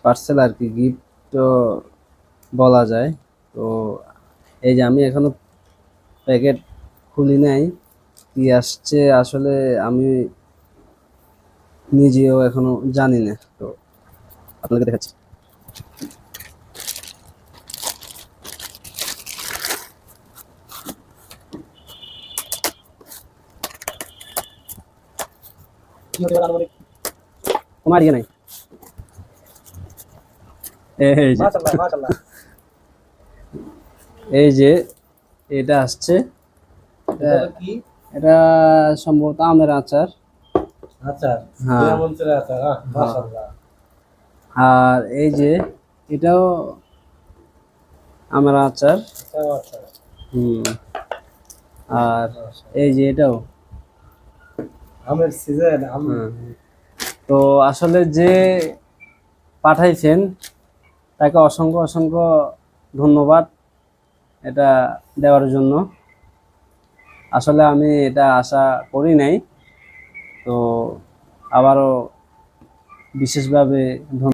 Parcel আর কি, gift বলা যায়। তো এই যে আমি এখনো প্যাকেট খুলি নাই, কি আসছে আসলে আমি নিজেও এখনো জানি না। তো আপনাকে দেখাচ্ছি। তোমার ইয়ে নাই, এই যে মাশাআল্লাহ মাশাআল্লাহ। এই যে এটা আসছে। এটা এটা হলো কি? এটা সম্ভবত আমের আচার। আচার। হ্যাঁ, নিয়ামতের আচার। হ্যাঁ। মাশাআল্লাহ। আর এই যে এটাও আমের আচার। এটাও আচার। হুম। আর এই মাশাআল্লাহ। যে এটাও। আমের সিজন হুম। তো আসলে যে পাঠাইছেন তাকে অসংখ্য অসংখ্য ধন্যবাদ এটা দেওয়ার জন্য। আসলে আমি এটা আশা করি নাই। তো আবারও বিশেষভাবে